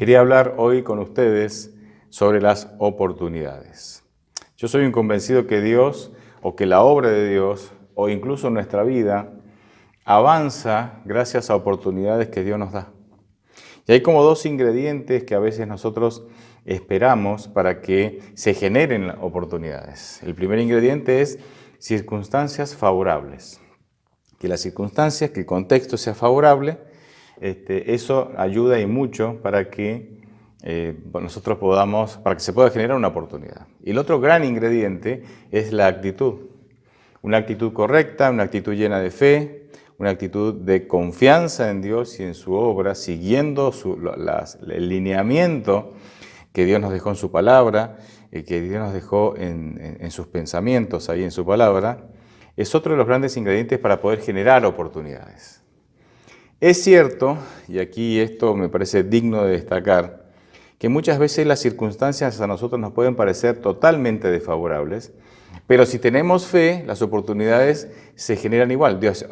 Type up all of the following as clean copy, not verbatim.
Quería hablar hoy con ustedes sobre las oportunidades. Yo soy un convencido que Dios, o que la obra de Dios, o incluso nuestra vida, avanza gracias a oportunidades que Dios nos da. Y hay como dos ingredientes que a veces nosotros esperamos para que se generen oportunidades. El primer ingrediente es circunstancias favorables. Que las circunstancias, que el contexto sea favorable, eso ayuda y mucho para que nosotros para que se pueda generar una oportunidad. Y el otro gran ingrediente es la actitud. Una actitud correcta, una actitud llena de fe, una actitud de confianza en Dios y en su obra, siguiendo el lineamiento que Dios nos dejó en su palabra, que Dios nos dejó en sus pensamientos, ahí en su palabra, es otro de los grandes ingredientes para poder generar oportunidades. Es cierto, y aquí esto me parece digno de destacar, que muchas veces las circunstancias a nosotros nos pueden parecer totalmente desfavorables, pero si tenemos fe, las oportunidades se generan igual. Dios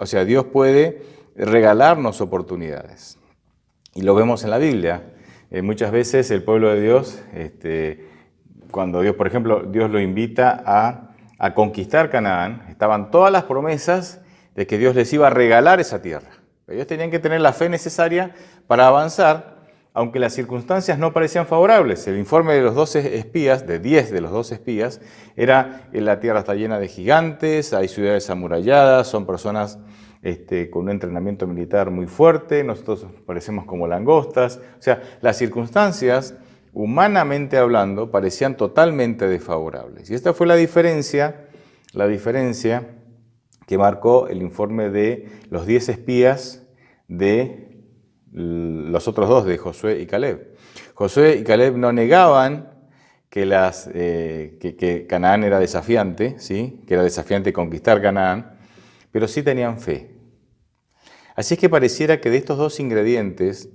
puede regalarnos oportunidades. Y lo vemos en la Biblia. Muchas veces el pueblo de Dios, cuando Dios, por ejemplo, Dios lo invita a conquistar Canaán, estaban todas las promesas de que Dios les iba a regalar esa tierra. Ellos tenían que tener la fe necesaria para avanzar, aunque las circunstancias no parecían favorables. El informe de los 12 espías, de 10 de los 12 espías, era que la tierra está llena de gigantes, hay ciudades amuralladas, son personas con un entrenamiento militar muy fuerte, nosotros parecemos como langostas. O sea, las circunstancias, humanamente hablando, parecían totalmente desfavorables. Y esta fue la diferencia que marcó el informe de los 10 espías de los otros dos, de Josué y Caleb. Josué y Caleb no negaban que Canaán era desafiante, ¿sí? Que era desafiante conquistar Canaán, pero sí tenían fe. Así es que pareciera que de estos dos ingredientes,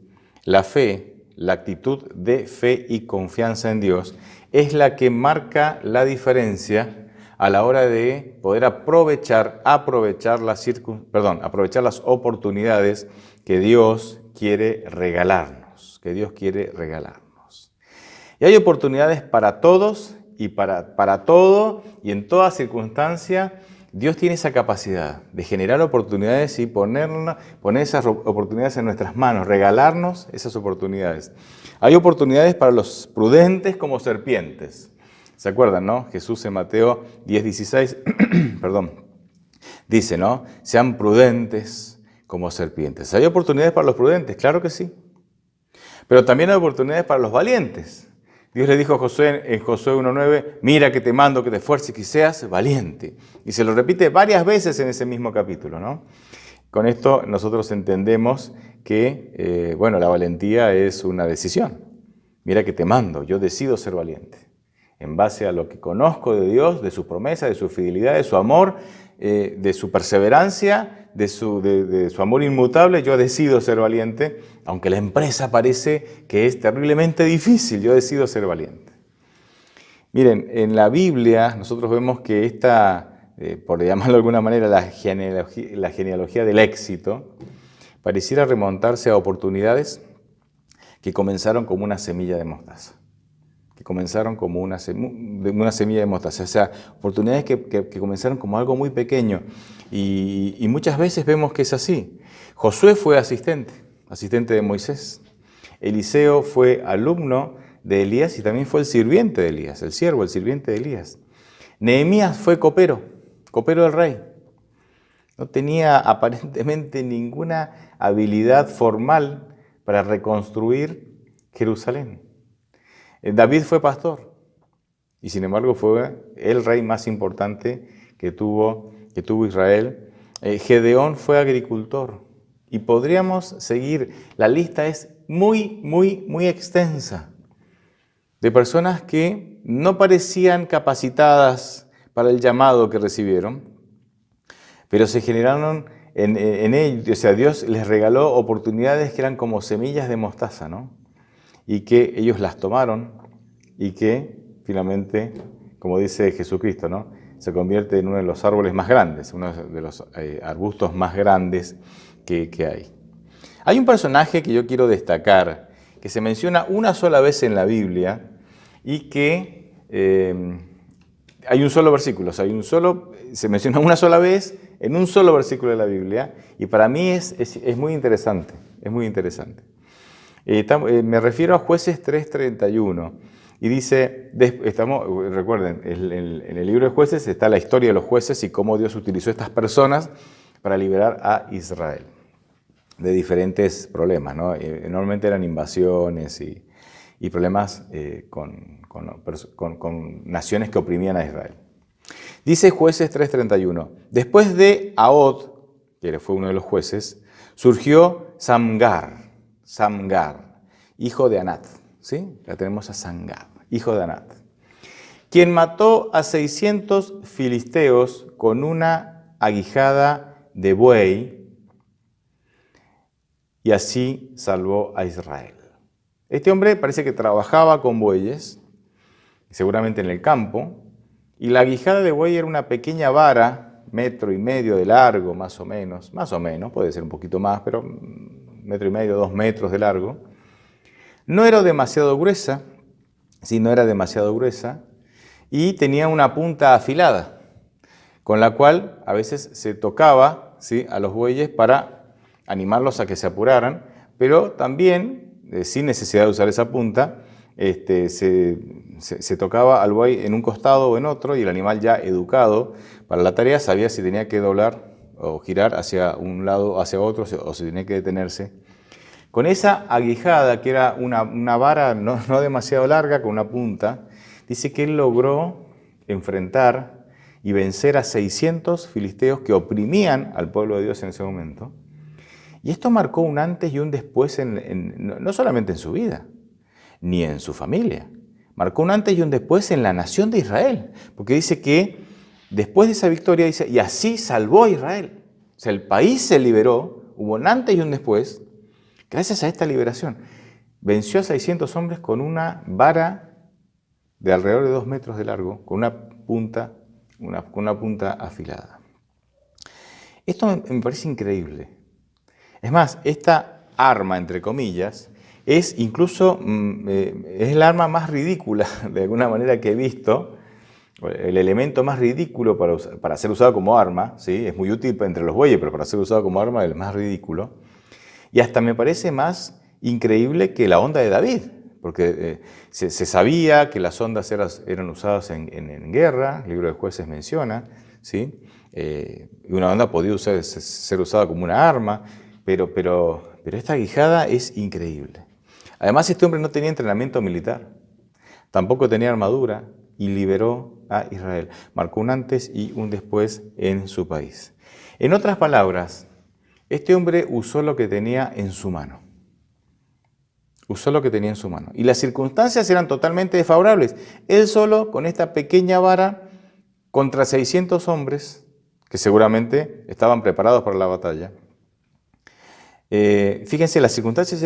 la fe, la actitud de fe y confianza en Dios, es la que marca la diferencia a la hora de poder aprovechar las oportunidades que Dios quiere regalarnos, Y hay oportunidades para todos y para todo, y en toda circunstancia, Dios tiene esa capacidad de generar oportunidades y poner esas oportunidades en nuestras manos, regalarnos esas oportunidades. Hay oportunidades para los prudentes como serpientes. ¿Se acuerdan, no? Jesús en Mateo 10:16, dice, ¿no? Sean prudentes como serpientes. ¿Hay oportunidades para los prudentes? Claro que sí. Pero también hay oportunidades para los valientes. Dios le dijo a Josué en Josué 1:9, mira que te mando que te esfuerces y que seas valiente. Y se lo repite varias veces en ese mismo capítulo, ¿no? Con esto nosotros entendemos que, la valentía es una decisión. Mira que te mando, yo decido ser valiente. En base a lo que conozco de Dios, de su promesa, de su fidelidad, de su amor, de su perseverancia, de su amor inmutable, yo decido ser valiente, aunque la empresa parece que es terriblemente difícil, yo decido ser valiente. Miren, en la Biblia nosotros vemos que por llamarlo de alguna manera, la genealogía del éxito, pareciera remontarse a oportunidades que comenzaron como una semilla de mostaza. O sea, oportunidades que comenzaron como algo muy pequeño. Y muchas veces vemos que es así. Josué fue asistente de Moisés. Eliseo fue alumno de Elías y también fue el sirviente de Elías, el sirviente de Elías. Nehemías fue copero del rey. No tenía aparentemente ninguna habilidad formal para reconstruir Jerusalén. David fue pastor y sin embargo fue el rey más importante que tuvo Israel. Gedeón fue agricultor y podríamos seguir. La lista es muy, muy, muy extensa de personas que no parecían capacitadas para el llamado que recibieron, pero se generaron en ellos. O sea, Dios les regaló oportunidades que eran como semillas de mostaza, ¿no? Y que ellos las tomaron y que finalmente, como dice Jesucristo, ¿no? Se convierte en uno de los árboles más grandes, uno de los arbustos más grandes que hay. Hay un personaje que yo quiero destacar, que se menciona una sola vez en la Biblia y que hay un solo versículo, o sea, se menciona una sola vez en un solo versículo de la Biblia, y para mí es muy interesante, es muy interesante. Me refiero a Jueces 3:31, y dice, recuerden, en el libro de Jueces está la historia de los jueces y cómo Dios utilizó estas personas para liberar a Israel de diferentes problemas, ¿no? Normalmente eran invasiones y problemas con naciones que oprimían a Israel. Dice Jueces 3:31, después de Ahod, que fue uno de los jueces, surgió Samgar, hijo de Anat, ¿sí? Ya tenemos a Samgar, hijo de Anat, quien mató a 600 filisteos con una aguijada de buey, y así salvó a Israel. Este hombre parece que trabajaba con bueyes, seguramente en el campo, y la aguijada de buey era una pequeña vara, 1,5 metros de largo, más o menos, puede ser un poquito más, pero 1,5 metros, 2 metros de largo. No era demasiado gruesa, y tenía una punta afilada, con la cual a veces se tocaba, ¿sí?, a los bueyes para animarlos a que se apuraran, pero también, sin necesidad de usar esa punta, se tocaba al buey en un costado o en otro, y el animal ya educado para la tarea sabía si tenía que doblar o girar hacia un lado o hacia otro, o si tenía que detenerse. Con esa aguijada, que era una vara no demasiado larga, con una punta, dice que él logró enfrentar y vencer a 600 filisteos que oprimían al pueblo de Dios en ese momento. Y esto marcó un antes y un después, no solamente en su vida, ni en su familia. Marcó un antes y un después en la nación de Israel. Porque dice que después de esa victoria, dice, y así salvó a Israel. O sea, el país se liberó, hubo un antes y un después, gracias a esta liberación. Venció a 600 hombres con una vara de alrededor de 2 metros de largo, con una punta afilada. Esto me parece increíble. Es más, esta arma, entre comillas, es incluso es el arma más ridícula, de alguna manera, que he visto, el elemento más ridículo para ser usado como arma, ¿sí? Es muy útil entre los bueyes, pero para ser usado como arma es el más ridículo. Y hasta me parece más increíble que la honda de David, porque se sabía que las hondas eran usadas en guerra, el libro de Jueces menciona, ¿sí? Y una honda podía ser usada como una arma, pero esta aguijada es increíble. Además, este hombre no tenía entrenamiento militar, tampoco tenía armadura, y liberó a Israel. Marcó un antes y un después en su país. En otras palabras, este hombre usó lo que tenía en su mano. Y las circunstancias eran totalmente desfavorables. Él solo, con esta pequeña vara, contra 600 hombres, que seguramente estaban preparados para la batalla. Fíjense, las circunstancias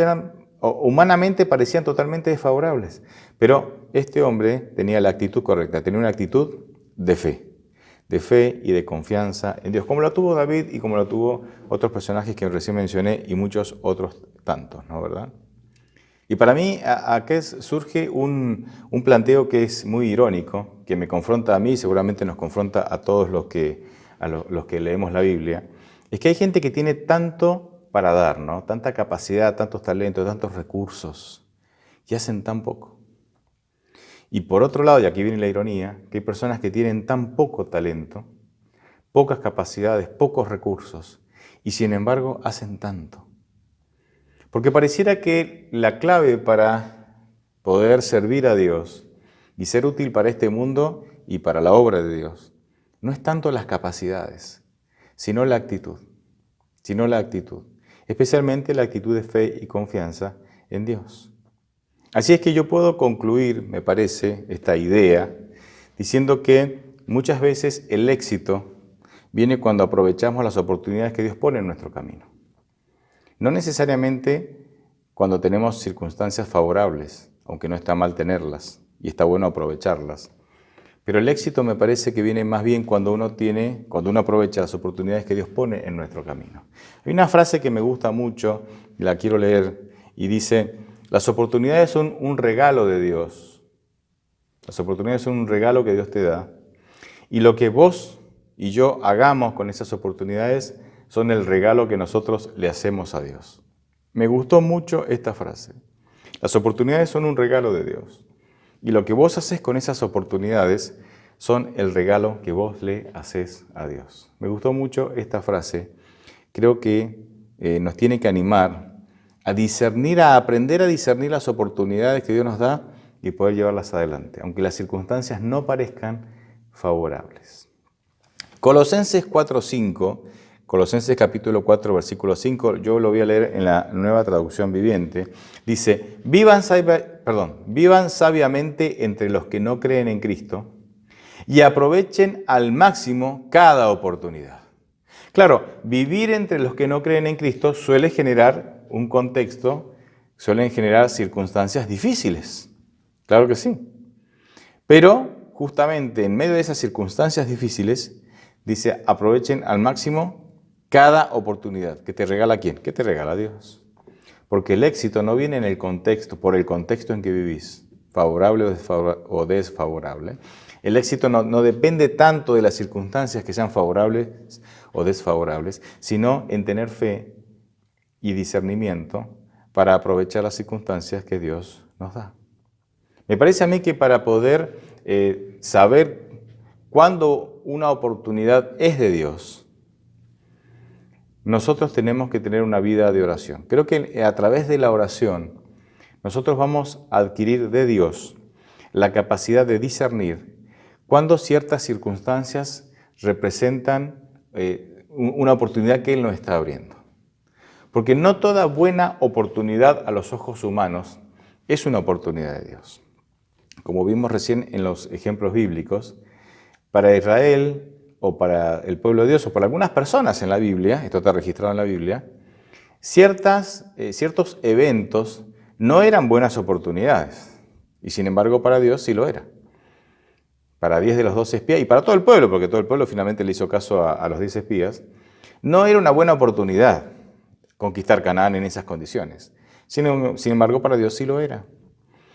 humanamente parecían totalmente desfavorables, pero este hombre tenía la actitud correcta, tenía una actitud de fe y de confianza en Dios, como lo tuvo David y como lo tuvo otros personajes que recién mencioné y muchos otros tantos, ¿no, verdad? Y para mí acá surge un planteo que es muy irónico, que me confronta a mí y seguramente nos confronta a todos los que leemos la Biblia. Es que hay gente que tiene tanto para dar, ¿no? Tanta capacidad, tantos talentos, tantos recursos, y hacen tan poco. Y por otro lado, y aquí viene la ironía, que hay personas que tienen tan poco talento, pocas capacidades, pocos recursos, y sin embargo hacen tanto. Porque pareciera que la clave para poder servir a Dios y ser útil para este mundo y para la obra de Dios no es tanto las capacidades, sino la actitud. Especialmente la actitud de fe y confianza en Dios. Así es que yo puedo concluir, me parece, esta idea diciendo que muchas veces el éxito viene cuando aprovechamos las oportunidades que Dios pone en nuestro camino. No necesariamente cuando tenemos circunstancias favorables, aunque no está mal tenerlas y está bueno aprovecharlas. Pero el éxito me parece que viene más bien cuando uno aprovecha las oportunidades que Dios pone en nuestro camino. Hay una frase que me gusta mucho, la quiero leer, y dice: Las oportunidades son un regalo de Dios. Las oportunidades son un regalo que Dios te da. Y lo que vos y yo hagamos con esas oportunidades son el regalo que nosotros le hacemos a Dios. Me gustó mucho esta frase. Las oportunidades son un regalo de Dios. Y lo que vos haces con esas oportunidades son el regalo que vos le haces a Dios. Me gustó mucho esta frase. Creo que nos tiene que animar a discernir, a aprender a discernir las oportunidades que Dios nos da y poder llevarlas adelante, aunque las circunstancias no parezcan favorables. Colosenses 4:5, Colosenses capítulo 4, versículo 5, yo lo voy a leer en la Nueva Traducción Viviente, dice, vivan sabiamente entre los que no creen en Cristo y aprovechen al máximo cada oportunidad. Claro, vivir entre los que no creen en Cristo suele generar un contexto, suelen generar circunstancias difíciles. Claro que sí. Pero justamente en medio de esas circunstancias difíciles, dice, aprovechen al máximo cada oportunidad. ¿Que te regala quién? ¿Qué te regala Dios? Porque el éxito no viene en el contexto, por el contexto en que vivís, favorable o desfavorable. El éxito no depende tanto de las circunstancias que sean favorables o desfavorables, sino en tener fe y discernimiento para aprovechar las circunstancias que Dios nos da. Me parece a mí que para poder saber cuándo una oportunidad es de Dios, nosotros tenemos que tener una vida de oración. Creo que a través de la oración nosotros vamos a adquirir de Dios la capacidad de discernir cuándo ciertas circunstancias representan una oportunidad que Él nos está abriendo. Porque no toda buena oportunidad a los ojos humanos es una oportunidad de Dios. Como vimos recién en los ejemplos bíblicos, para Israel o para el pueblo de Dios o para algunas personas en la Biblia, esto está registrado en la Biblia, ciertos eventos no eran buenas oportunidades y sin embargo para Dios sí lo era. Para 10 de los 12 espías y para todo el pueblo, porque todo el pueblo finalmente le hizo caso a los 10 espías, no era una buena oportunidad conquistar Canaán en esas condiciones. Sin embargo, para Dios sí lo era.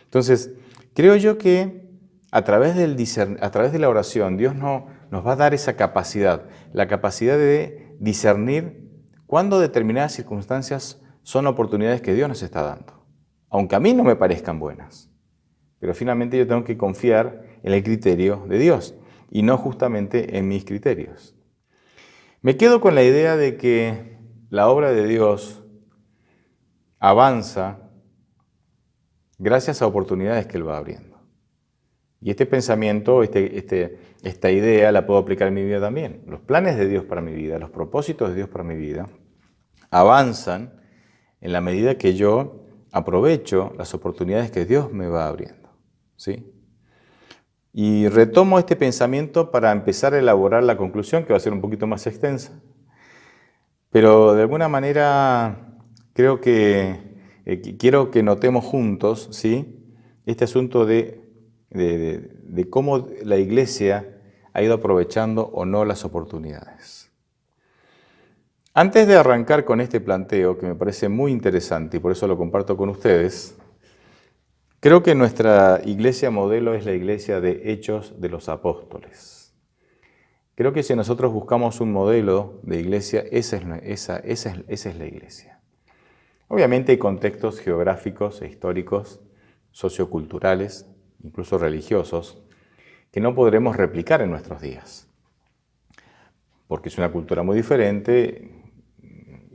Entonces, creo yo que a través de la oración, Dios nos va a dar esa capacidad, la capacidad de discernir cuándo determinadas circunstancias son oportunidades que Dios nos está dando, aunque a mí no me parezcan buenas. Pero finalmente yo tengo que confiar en el criterio de Dios y no justamente en mis criterios. Me quedo con la idea de que la obra de Dios avanza gracias a oportunidades que Él va abriendo. Y este pensamiento, esta idea la puedo aplicar en mi vida también. Los planes de Dios para mi vida, los propósitos de Dios para mi vida, avanzan en la medida que yo aprovecho las oportunidades que Dios me va abriendo. ¿Sí? Y retomo este pensamiento para empezar a elaborar la conclusión, que va a ser un poquito más extensa. Pero de alguna manera creo que quiero que notemos juntos, ¿sí?, este asunto de cómo la Iglesia ha ido aprovechando o no las oportunidades. Antes de arrancar con este planteo, que me parece muy interesante y por eso lo comparto con ustedes, creo que nuestra iglesia modelo es la iglesia de Hechos de los Apóstoles. Creo que si nosotros buscamos un modelo de iglesia, esa es la iglesia. Obviamente hay contextos geográficos e históricos, socioculturales, incluso religiosos, que no podremos replicar en nuestros días, porque es una cultura muy diferente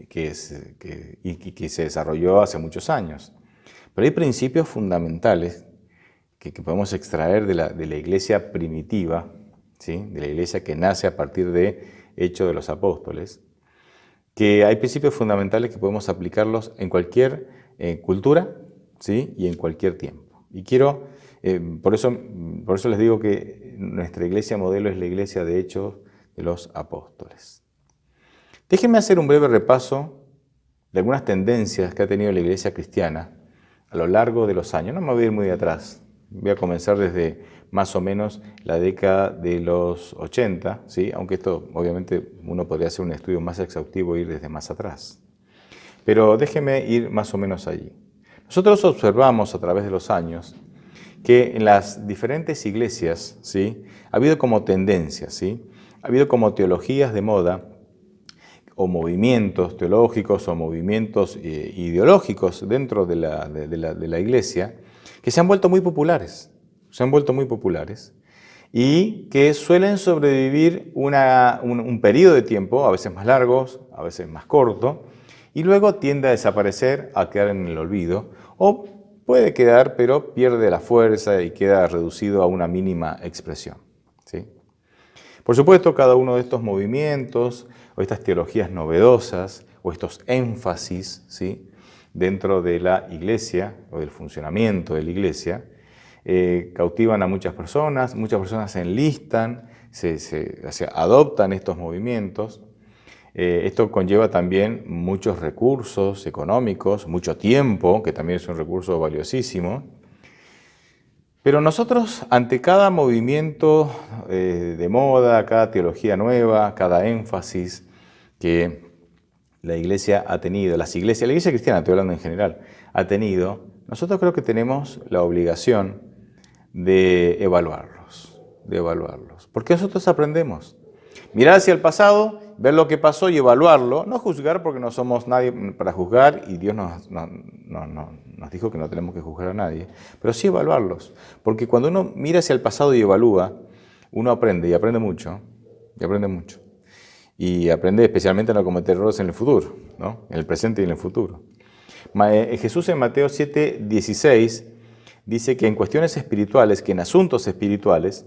que se desarrolló hace muchos años. Pero hay principios fundamentales que podemos extraer de la iglesia primitiva, ¿sí?, de la iglesia que nace a partir de Hechos de los Apóstoles, que hay principios fundamentales que podemos aplicarlos en cualquier cultura, ¿sí?, y en cualquier tiempo. Y quiero, por eso les digo que nuestra iglesia modelo es la iglesia de Hechos de los Apóstoles. Déjenme hacer un breve repaso de algunas tendencias que ha tenido la iglesia cristiana a lo largo de los años. No me voy a ir muy atrás, voy a comenzar desde más o menos la década de los 80, ¿sí?, aunque esto obviamente uno podría hacer un estudio más exhaustivo e ir desde más atrás. Pero déjenme ir más o menos allí. Nosotros observamos a través de los años que en las diferentes iglesias, ¿sí?, ha habido como tendencias, ¿sí?, ha habido como teologías de moda o movimientos teológicos o movimientos ideológicos dentro de la iglesia que se han vuelto muy populares, y que suelen sobrevivir un periodo de tiempo, a veces más largos, a veces más corto, y luego tiende a desaparecer, a quedar en el olvido, o puede quedar, pero pierde la fuerza y queda reducido a una mínima expresión, ¿sí? Por supuesto, cada uno de estos movimientos, o estas teologías novedosas, o estos énfasis, ¿sí?, dentro de la iglesia, o del funcionamiento de la iglesia, cautivan a muchas personas se enlistan, adoptan estos movimientos. Esto conlleva también muchos recursos económicos, mucho tiempo, que también es un recurso valiosísimo. Pero nosotros, ante cada movimiento de moda, cada teología nueva, cada énfasis que la iglesia ha tenido, la iglesia cristiana, estoy hablando en general, ha tenido, nosotros creo que tenemos la obligación de evaluarlos, porque nosotros aprendemos. Mirar hacia el pasado, ver lo que pasó y evaluarlo, no juzgar porque no somos nadie para juzgar y Dios nos dijo que no tenemos que juzgar a nadie, pero sí evaluarlos, porque cuando uno mira hacia el pasado y evalúa, uno aprende y aprende mucho, y aprende especialmente a no cometer errores en el futuro, ¿no?, en el presente y en el futuro. Jesús en Mateo 7:16 dice que en cuestiones espirituales, que en asuntos espirituales,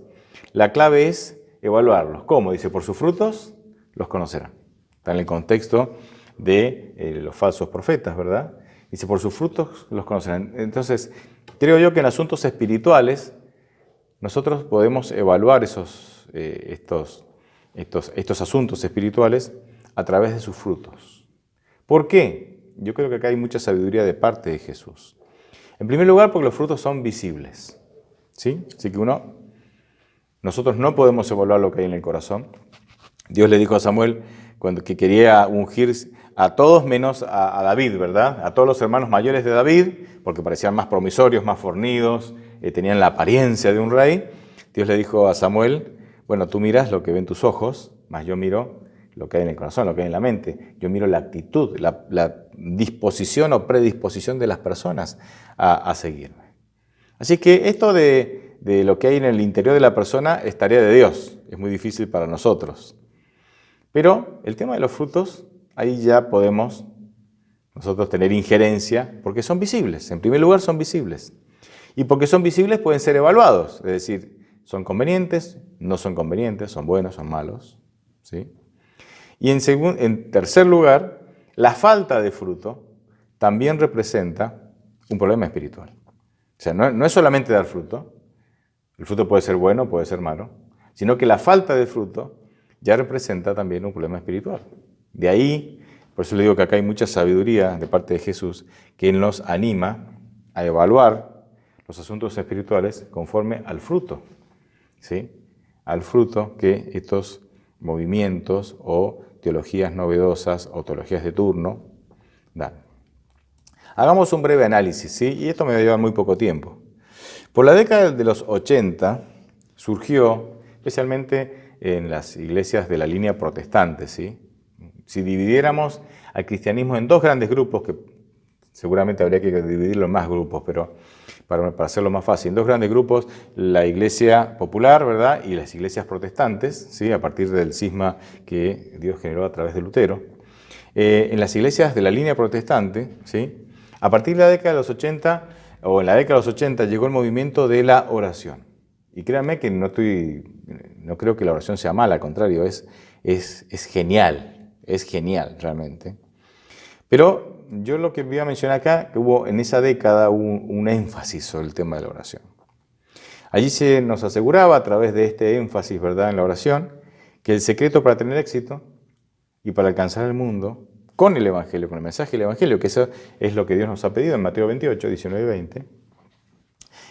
la clave es evaluarlos. ¿Cómo? Dice, por sus frutos los conocerán. Está en el contexto de los falsos profetas, ¿verdad? Dice, por sus frutos los conocerán. Entonces, creo yo que en asuntos espirituales nosotros podemos evaluar estos asuntos espirituales a través de sus frutos. ¿Por qué? Yo creo que acá hay mucha sabiduría de parte de Jesús. En primer lugar, porque los frutos son visibles, ¿sí? Así que nosotros no podemos evaluar lo que hay en el corazón. Dios le dijo a Samuel que quería ungir a todos menos a David, ¿verdad? A todos los hermanos mayores de David, porque parecían más promisorios, más fornidos, tenían la apariencia de un rey. Dios le dijo a Samuel, bueno, tú miras lo que ven tus ojos, mas yo miro lo que hay en el corazón, lo que hay en la mente. Yo miro la actitud, la disposición o predisposición de las personas a seguirme. Así que esto de lo que hay en el interior de la persona es tarea de Dios, es muy difícil para nosotros. Pero el tema de los frutos, ahí ya podemos nosotros tener injerencia, porque son visibles. En primer lugar, son visibles. Y porque son visibles pueden ser evaluados, es decir, son convenientes, no son convenientes, son buenos, son malos, ¿sí? Y en tercer lugar, la falta de fruto también representa un problema espiritual. O sea, no es solamente dar fruto, el fruto puede ser bueno, puede ser malo, sino que la falta de fruto ya representa también un problema espiritual. De ahí, por eso le digo que acá hay mucha sabiduría de parte de Jesús, que Él nos anima a evaluar los asuntos espirituales conforme al fruto, ¿sí? Al fruto que estos movimientos o teologías novedosas o teologías de turno dan. Hagamos un breve análisis, ¿sí? Y esto me va a llevar muy poco tiempo. Por la década de los 80 surgió, especialmente en las iglesias de la línea protestante, ¿sí? Si dividiéramos al cristianismo en dos grandes grupos, que seguramente habría que dividirlo en más grupos, pero para hacerlo más fácil, en dos grandes grupos, la iglesia popular, ¿verdad?, y las iglesias protestantes, ¿sí?, a partir del cisma que Dios generó a través de Lutero. En las iglesias de la línea protestante, ¿sí?, a partir de la década de los 80, o en la década de los 80, llegó el movimiento de la oración. Y créanme que no creo que la oración sea mala, al contrario, es genial realmente. Pero yo lo que voy a mencionar acá, que hubo en esa década un énfasis sobre el tema de la oración. Allí se nos aseguraba a través de este énfasis, ¿verdad?, en la oración, que el secreto para tener éxito y para alcanzar el mundo con el Evangelio, con el mensaje del Evangelio, que eso es lo que Dios nos ha pedido en Mateo 28, 19 y 20,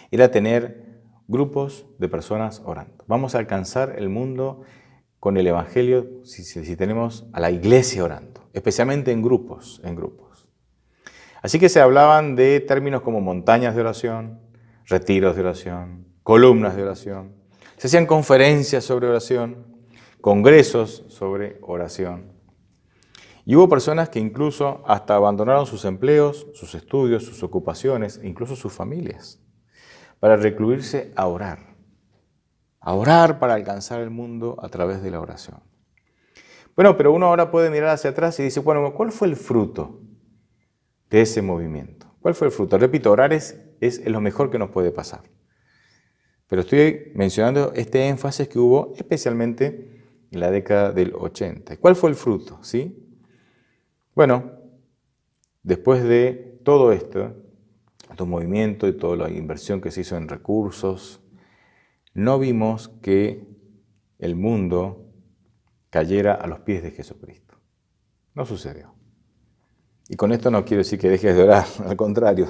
era tener grupos de personas orando. Vamos a alcanzar el mundo con el Evangelio si tenemos a la iglesia orando, especialmente en grupos. Así que se hablaban de términos como montañas de oración, retiros de oración, columnas de oración. Se hacían conferencias sobre oración, congresos sobre oración. Y hubo personas que incluso hasta abandonaron sus empleos, sus estudios, sus ocupaciones, incluso sus familias, para recluirse a orar para alcanzar el mundo a través de la oración. Bueno, pero uno ahora puede mirar hacia atrás y dice, bueno, ¿cuál fue el fruto de ese movimiento? ¿Cuál fue el fruto? Repito, orar es lo mejor que nos puede pasar. Pero estoy mencionando este énfasis que hubo especialmente en la década del 80. ¿Cuál fue el fruto? ¿Sí? Bueno, después de todo esto movimiento y toda la inversión que se hizo en recursos, no vimos que el mundo cayera a los pies de Jesucristo. No sucedió. Y con esto no quiero decir que dejes de orar, al contrario,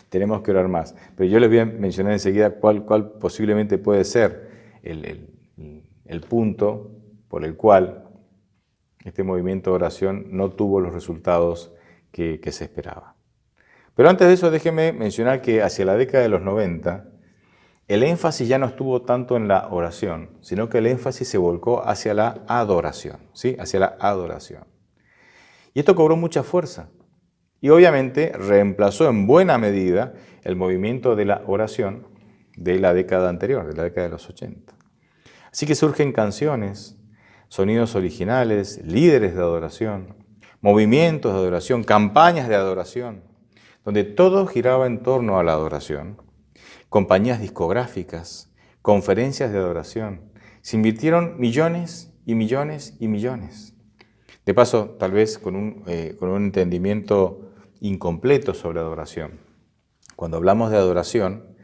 tenemos que orar más. Pero yo les voy a mencionar enseguida cuál posiblemente puede ser el punto por el cual este movimiento de oración no tuvo los resultados que se esperaba. Pero antes de eso, déjenme mencionar que hacia la década de los 90, el énfasis ya no estuvo tanto en la oración, sino que el énfasis se volcó hacia la adoración, ¿sí? Hacia la adoración. Y esto cobró mucha fuerza y obviamente reemplazó en buena medida el movimiento de la oración de la década anterior, de la década de los 80. Así que surgen canciones, sonidos originales, líderes de adoración, movimientos de adoración, campañas de adoración, donde todo giraba en torno a la adoración, compañías discográficas, conferencias de adoración. Se invirtieron millones y millones y millones. De paso, tal vez con un entendimiento incompleto sobre adoración. Cuando hablamos de adoración,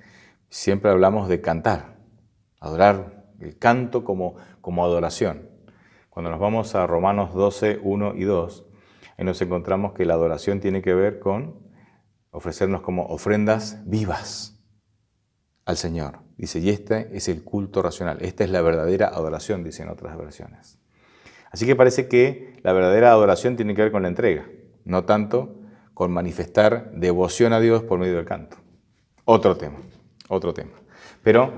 siempre hablamos de cantar, adorar, el canto como adoración. Cuando nos vamos a Romanos 12, 1 y 2, ahí nos encontramos que la adoración tiene que ver con ofrecernos como ofrendas vivas al Señor. Dice, y este es el culto racional, esta es la verdadera adoración, dicen otras versiones. Así que parece que la verdadera adoración tiene que ver con la entrega, no tanto con manifestar devoción a Dios por medio del canto. Otro tema. Pero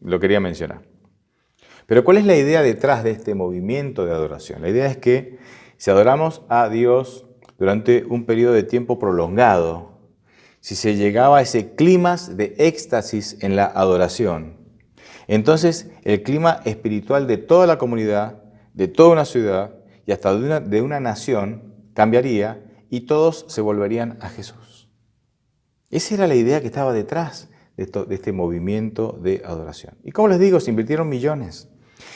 lo quería mencionar. Pero ¿cuál es la idea detrás de este movimiento de adoración? La idea es que si adoramos a Dios durante un periodo de tiempo prolongado, si se llegaba a ese clímax de éxtasis en la adoración, entonces el clima espiritual de toda la comunidad, de toda una ciudad y hasta de una nación cambiaría y todos se volverían a Jesús. Esa era la idea que estaba detrás de este movimiento de adoración. Y como les digo, se invirtieron millones.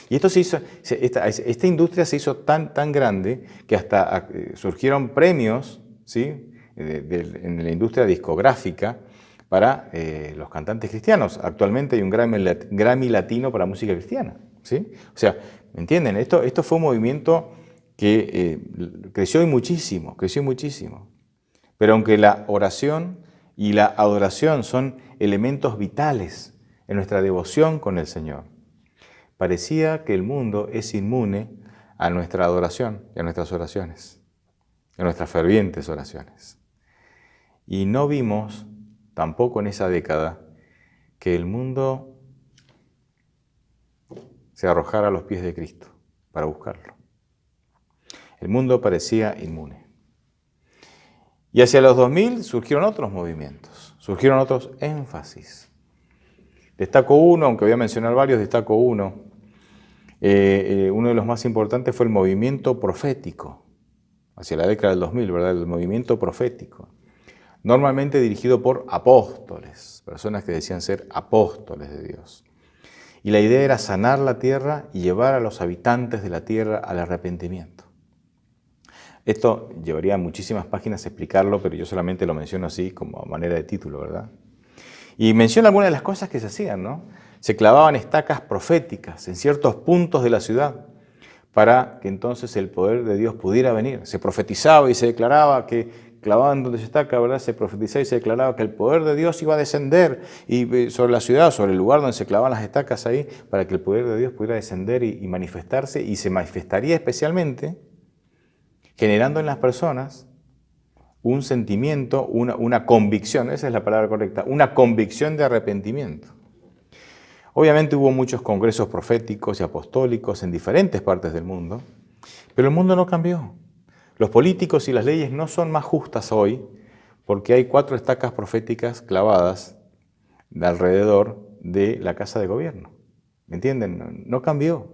Y esto esta industria se hizo tan grande que hasta surgieron premios, ¿sí? En la industria discográfica para los cantantes cristianos. Actualmente hay un Grammy latino para música cristiana, ¿sí? O sea, ¿me entienden? Esto fue un movimiento que creció muchísimo. Pero aunque la oración y la adoración son elementos vitales en nuestra devoción con el Señor, parecía que el mundo es inmune a nuestra adoración y a nuestras oraciones, a nuestras fervientes oraciones. Y no vimos tampoco en esa década que el mundo se arrojara a los pies de Cristo para buscarlo. El mundo parecía inmune. Y hacia los 2000 surgieron otros movimientos, surgieron otros énfasis. Destaco uno, aunque voy a mencionar varios, destaco uno. Uno de los más importantes fue el movimiento profético, hacia la década del 2000, ¿verdad? El movimiento profético. Normalmente dirigido por apóstoles, personas que decían ser apóstoles de Dios. Y la idea era sanar la tierra y llevar a los habitantes de la tierra al arrepentimiento. Esto llevaría muchísimas páginas a explicarlo, pero yo solamente lo menciono así como manera de título, ¿verdad? Y menciono algunas de las cosas que se hacían, ¿no? Se clavaban estacas proféticas en ciertos puntos de la ciudad para que entonces el poder de Dios pudiera venir. Se profetizaba y se declaraba que clavaban donde se estaca, ¿verdad? Se profetizaba y se declaraba que el poder de Dios iba a descender y sobre la ciudad, sobre el lugar donde se clavaban las estacas ahí, para que el poder de Dios pudiera descender y manifestarse, y se manifestaría especialmente generando en las personas un sentimiento, una convicción, esa es la palabra correcta, una convicción de arrepentimiento. Obviamente hubo muchos congresos proféticos y apostólicos en diferentes partes del mundo, pero el mundo no cambió. Los políticos y las leyes no son más justas hoy porque hay 4 estacas proféticas clavadas alrededor de la casa de gobierno. ¿Me entienden? No cambió.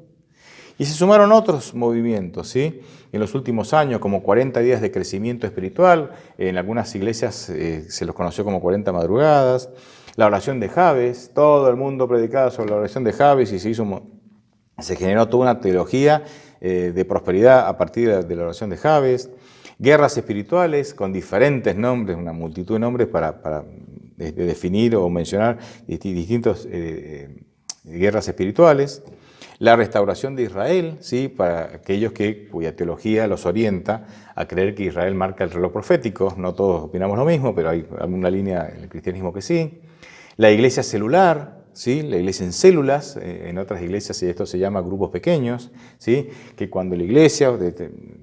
Y se sumaron otros movimientos, ¿sí? En los últimos años, como 40 días de crecimiento espiritual, en algunas iglesias se los conoció como 40 madrugadas, la oración de Jabes, todo el mundo predicaba sobre la oración de Jabes y se generó toda una teología de prosperidad a partir de la oración de Jabes, guerras espirituales con diferentes nombres, una multitud de nombres para definir o mencionar distintas guerras espirituales. La restauración de Israel, ¿sí? Para aquellos cuya teología los orienta a creer que Israel marca el reloj profético. No todos opinamos lo mismo, pero hay alguna línea en el cristianismo que sí. La iglesia celular, ¿sí? La iglesia en células, en otras iglesias esto se llama grupos pequeños, ¿sí? Que cuando la iglesia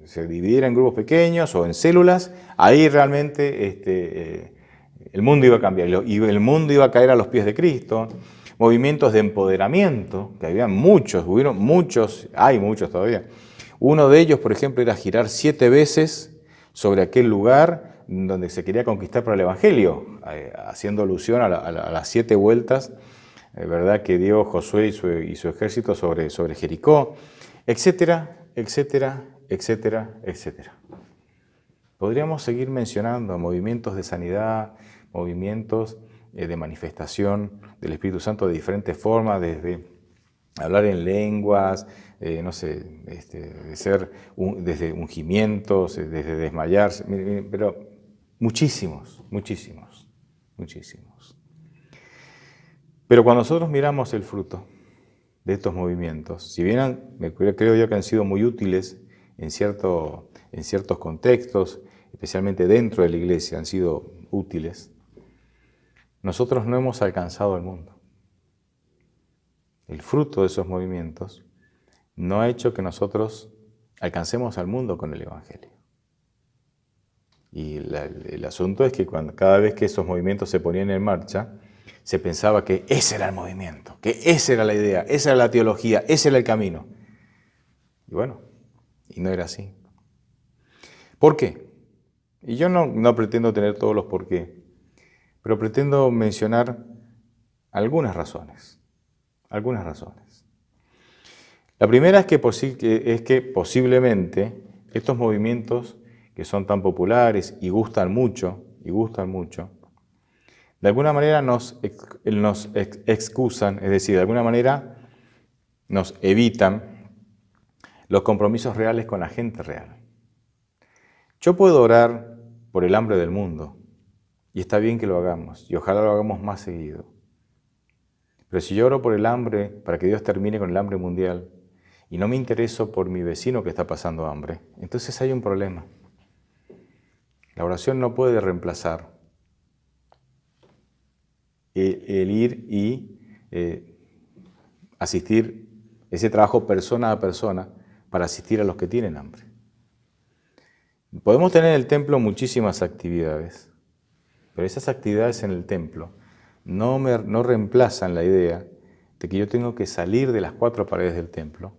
se dividiera en grupos pequeños o en células, ahí realmente el mundo iba a cambiar y el mundo iba a caer a los pies de Cristo. Movimientos de empoderamiento, que había muchos, hubieron muchos, hay muchos todavía. Uno de ellos, por ejemplo, era girar 7 veces sobre aquel lugar donde se quería conquistar para el Evangelio, haciendo alusión a las 7 vueltas, ¿verdad?, que dio Josué y su ejército sobre Jericó, etcétera, etcétera, etcétera, etcétera. Podríamos seguir mencionando movimientos de sanidad, movimientos de manifestación del Espíritu Santo de diferentes formas, desde hablar en lenguas, desde ungimientos, desde desmayarse, pero muchísimos, muchísimos, muchísimos. Pero cuando nosotros miramos el fruto de estos movimientos, si bien creo yo que han sido muy útiles en ciertos contextos, especialmente dentro de la iglesia han sido útiles, nosotros no hemos alcanzado el mundo. El fruto de esos movimientos no ha hecho que nosotros alcancemos al mundo con el Evangelio. Y el asunto es que cada vez que esos movimientos se ponían en marcha, se pensaba que ese era el movimiento, que esa era la idea, esa era la teología, ese era el camino. Y bueno, y no era así. ¿Por qué? Y yo no pretendo tener todos los por qué, pero pretendo mencionar algunas razones. Algunas razones. La primera es que posiblemente estos movimientos que son tan populares y gustan mucho, de alguna manera nos excusan, es decir, de alguna manera nos evitan los compromisos reales con la gente real. Yo puedo orar por el hambre del mundo, y está bien que lo hagamos, y ojalá lo hagamos más seguido. Pero si yo oro por el hambre, para que Dios termine con el hambre mundial, y no me intereso por mi vecino que está pasando hambre, entonces hay un problema. La oración no puede reemplazar el ir y asistir, ese trabajo persona a persona, para asistir a los que tienen hambre. Podemos tener en el templo muchísimas actividades, pero esas actividades en el templo no reemplazan la idea de que yo tengo que salir de las 4 paredes del templo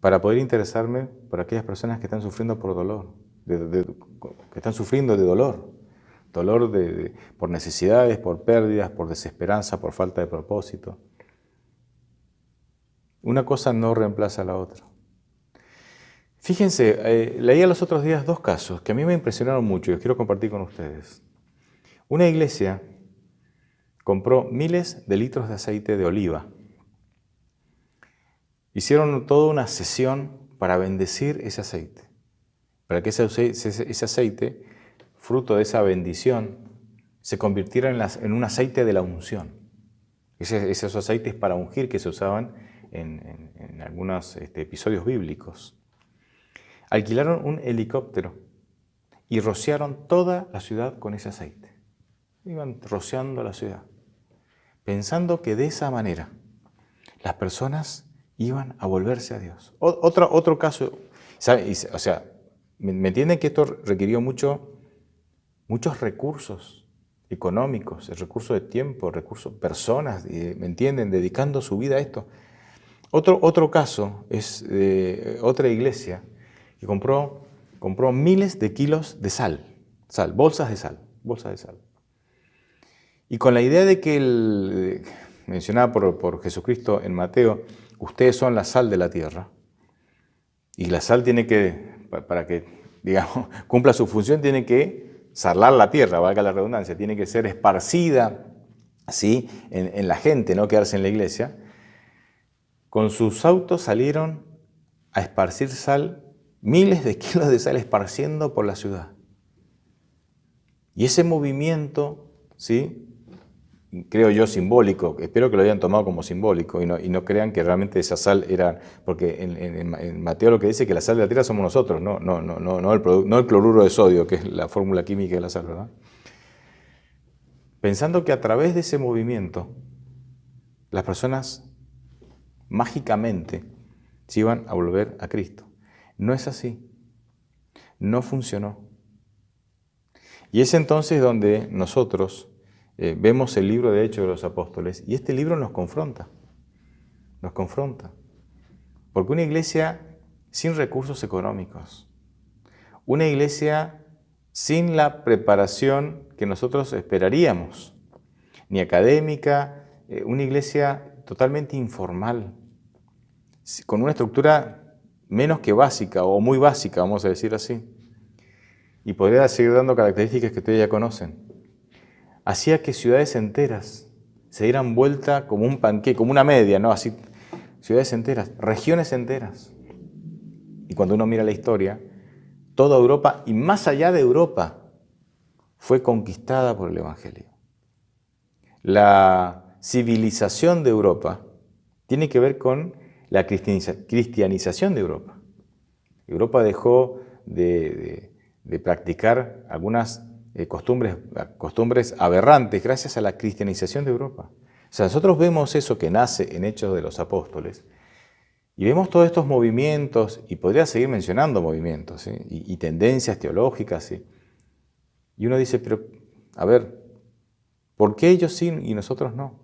para poder interesarme por aquellas personas que están sufriendo por dolor, que están sufriendo de dolor por necesidades, por pérdidas, por desesperanza, por falta de propósito. Una cosa no reemplaza a la otra. Fíjense, leía los otros días 2 casos que a mí me impresionaron mucho y los quiero compartir con ustedes. Una iglesia compró miles de litros de aceite de oliva. Hicieron toda una sesión para bendecir ese aceite, para que ese aceite, fruto de esa bendición, se convirtiera en un aceite de la unción. Esos aceites para ungir que se usaban en algunos episodios bíblicos. Alquilaron un helicóptero y rociaron toda la ciudad con ese aceite. Iban rociando la ciudad, pensando que de esa manera las personas iban a volverse a Dios. Otro caso, ¿sabe? O sea, ¿me entienden que esto requirió mucho muchos recursos económicos, el recurso de tiempo, recursos, personas, ¿me entienden?, dedicando su vida a esto. Otro caso es otra iglesia que compró miles de kilos de sal, bolsas de sal. Y con la idea de que, mencionada por Jesucristo en Mateo, ustedes son la sal de la tierra, y la sal tiene que, para que, digamos, cumpla su función, tiene que salar la tierra, valga la redundancia, tiene que ser esparcida así en la gente, no quedarse en la iglesia. Con sus autos salieron a esparcir sal, miles de kilos de sal esparciendo por la ciudad. Y ese movimiento, ¿sí?, creo yo simbólico, espero que lo hayan tomado como simbólico y no crean que realmente esa sal era, porque en Mateo lo que dice es que la sal de la tierra somos nosotros, no el cloruro de sodio, que es la fórmula química de la sal, ¿verdad? Pensando que a través de ese movimiento las personas mágicamente se iban a volver a Cristo. No es así, no funcionó. Y es entonces donde nosotros vemos el libro de Hechos de los Apóstoles, y este libro nos confronta. Porque una iglesia sin recursos económicos, una iglesia sin la preparación que nosotros esperaríamos, ni académica, una iglesia totalmente informal, con una estructura menos que básica o muy básica, vamos a decir así, y podría seguir dando características que ustedes ya conocen, hacía que ciudades enteras se dieran vuelta como un panqueque, como una media, ¿no? Así, ciudades enteras, regiones enteras. Y cuando uno mira la historia, toda Europa y más allá de Europa fue conquistada por el Evangelio. La civilización de Europa tiene que ver con la cristianización de Europa. Europa dejó de practicar algunas costumbres aberrantes gracias a la cristianización de Europa. O sea, nosotros vemos eso que nace en Hechos de los Apóstoles y vemos todos estos movimientos, y podría seguir mencionando movimientos, ¿sí?, y tendencias teológicas, ¿sí?, y uno dice, pero, a ver, ¿por qué ellos sí y nosotros no?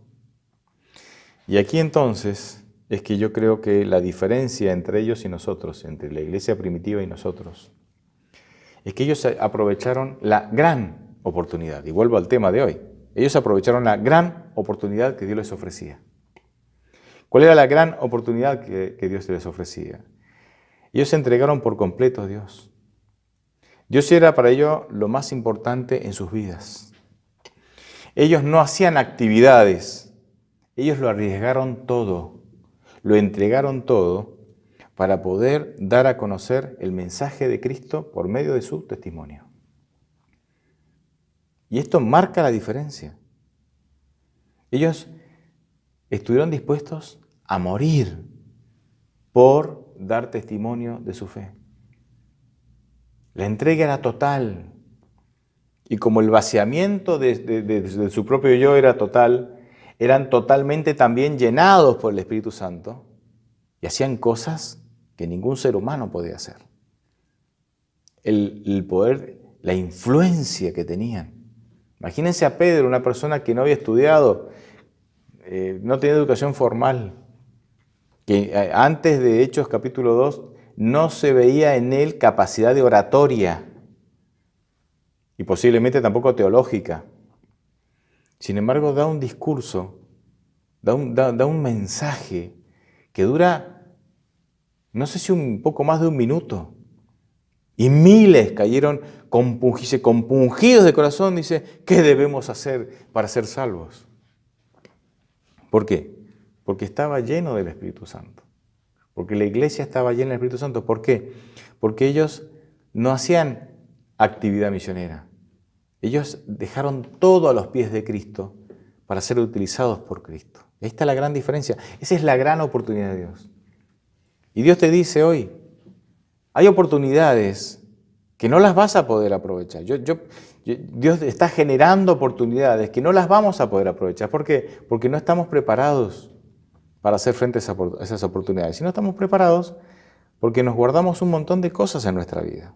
Y aquí entonces es que yo creo que la diferencia entre ellos y nosotros, entre la iglesia primitiva y nosotros, es que ellos aprovecharon la gran oportunidad. Y vuelvo al tema de hoy. Ellos aprovecharon la gran oportunidad que Dios les ofrecía. ¿Cuál era la gran oportunidad que Dios les ofrecía? Ellos se entregaron por completo a Dios. Dios era para ellos lo más importante en sus vidas. Ellos no hacían actividades, ellos lo arriesgaron todo, lo entregaron todo para poder dar a conocer el mensaje de Cristo por medio de su testimonio. Y esto marca la diferencia. Ellos estuvieron dispuestos a morir por dar testimonio de su fe. La entrega era total. Y como el vaciamiento de su propio yo era total, eran totalmente también llenados por el Espíritu Santo y hacían cosas que ningún ser humano podía hacer. El poder, la influencia que tenían. Imagínense a Pedro, una persona que no había estudiado, no tenía educación formal, que antes de Hechos capítulo 2 no se veía en él capacidad de oratoria y posiblemente tampoco teológica. Sin embargo, da un discurso, da un mensaje que dura, no sé si un poco más de un minuto. Y miles cayeron compungidos de corazón, dice, ¿qué debemos hacer para ser salvos? ¿Por qué? Porque estaba lleno del Espíritu Santo. Porque la iglesia estaba llena del Espíritu Santo. ¿Por qué? Porque ellos no hacían actividad misionera. Ellos dejaron todo a los pies de Cristo para ser utilizados por Cristo. Ahí está la gran diferencia. Esa es la gran oportunidad de Dios. Y Dios te dice hoy, hay oportunidades que no las vas a poder aprovechar. Dios está generando oportunidades que no las vamos a poder aprovechar. ¿Por qué? Porque no estamos preparados para hacer frente a esas oportunidades. Si no estamos preparados, porque nos guardamos un montón de cosas en nuestra vida.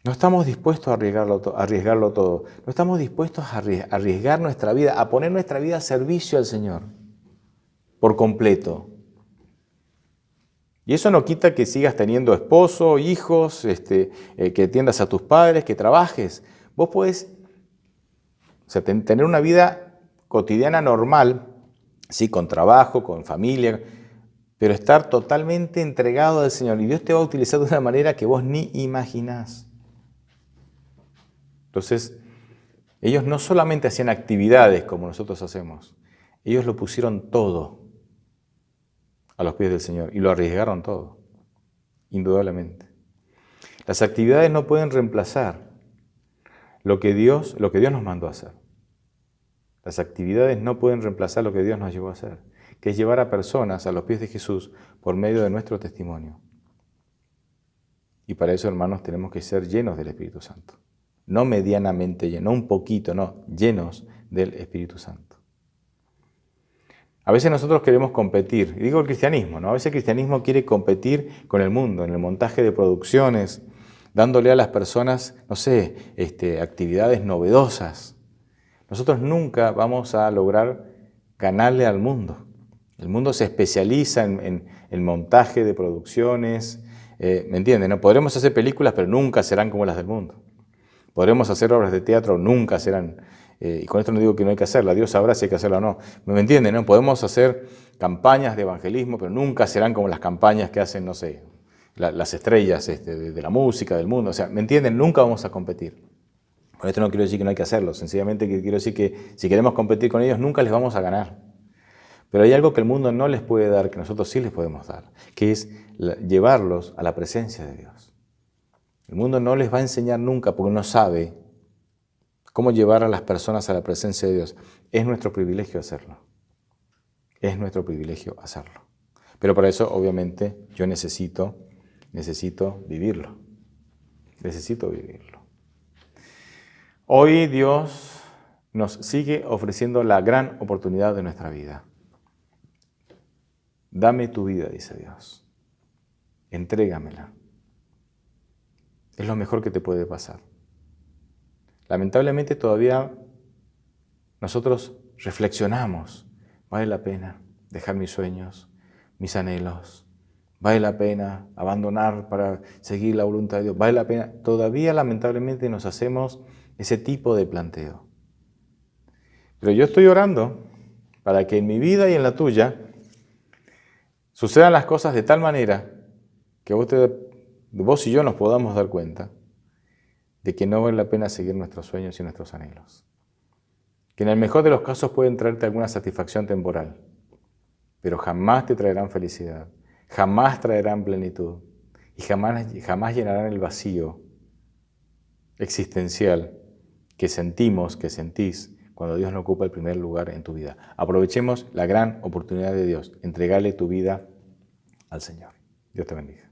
No estamos dispuestos a arriesgarlo todo. No estamos dispuestos a arriesgar nuestra vida, a poner nuestra vida a servicio al Señor por completo. Y eso no quita que sigas teniendo esposo, hijos, que atiendas a tus padres, que trabajes. Vos podés tener una vida cotidiana normal, sí, con trabajo, con familia, pero estar totalmente entregado al Señor. Y Dios te va a utilizar de una manera que vos ni imaginás. Entonces, ellos no solamente hacían actividades como nosotros hacemos, ellos lo pusieron todo a los pies del Señor y lo arriesgaron todo, indudablemente. Las actividades no pueden reemplazar lo que Dios nos mandó a hacer. Las actividades no pueden reemplazar lo que Dios nos llevó a hacer, que es llevar a personas a los pies de Jesús por medio de nuestro testimonio. Y para eso, hermanos, tenemos que ser llenos del Espíritu Santo. No medianamente llenos, no un poquito, no, llenos del Espíritu Santo. A veces nosotros queremos competir, y digo el cristianismo, ¿no? A veces el cristianismo quiere competir con el mundo, en el montaje de producciones, dándole a las personas, no sé, actividades novedosas. Nosotros nunca vamos a lograr ganarle al mundo. El mundo se especializa en el montaje de producciones, ¿me entienden? ¿No? Podremos hacer películas, pero nunca serán como las del mundo. Podremos hacer obras de teatro, nunca serán, y con esto no digo que no hay que hacerla, Dios sabrá si hay que hacerla o no. ¿Me entienden? ¿No? Podemos hacer campañas de evangelismo, pero nunca serán como las campañas que hacen, no sé, las estrellas de la música, del mundo. O sea, ¿me entienden? Nunca vamos a competir. Con esto no quiero decir que no hay que hacerlo, sencillamente quiero decir que si queremos competir con ellos, nunca les vamos a ganar. Pero hay algo que el mundo no les puede dar, que nosotros sí les podemos dar, que es llevarlos a la presencia de Dios. El mundo no les va a enseñar nunca, porque no sabe cómo llevar a las personas a la presencia de Dios. Es nuestro privilegio hacerlo. Es nuestro privilegio hacerlo. Pero para eso, obviamente, yo necesito vivirlo. Necesito vivirlo. Hoy Dios nos sigue ofreciendo la gran oportunidad de nuestra vida. Dame tu vida, dice Dios. Entrégamela. Es lo mejor que te puede pasar. Lamentablemente todavía nosotros reflexionamos. ¿Vale la pena dejar mis sueños, mis anhelos? ¿Vale la pena abandonar para seguir la voluntad de Dios? ¿Vale la pena? Todavía lamentablemente nos hacemos ese tipo de planteo. Pero yo estoy orando para que en mi vida y en la tuya sucedan las cosas de tal manera que vos y yo nos podamos dar cuenta de que no vale la pena seguir nuestros sueños y nuestros anhelos. Que en el mejor de los casos pueden traerte alguna satisfacción temporal, pero jamás te traerán felicidad, jamás traerán plenitud y jamás llenarán el vacío existencial que sentimos, que sentís cuando Dios no ocupa el primer lugar en tu vida. Aprovechemos la gran oportunidad de Dios, entregarle tu vida al Señor. Dios te bendiga.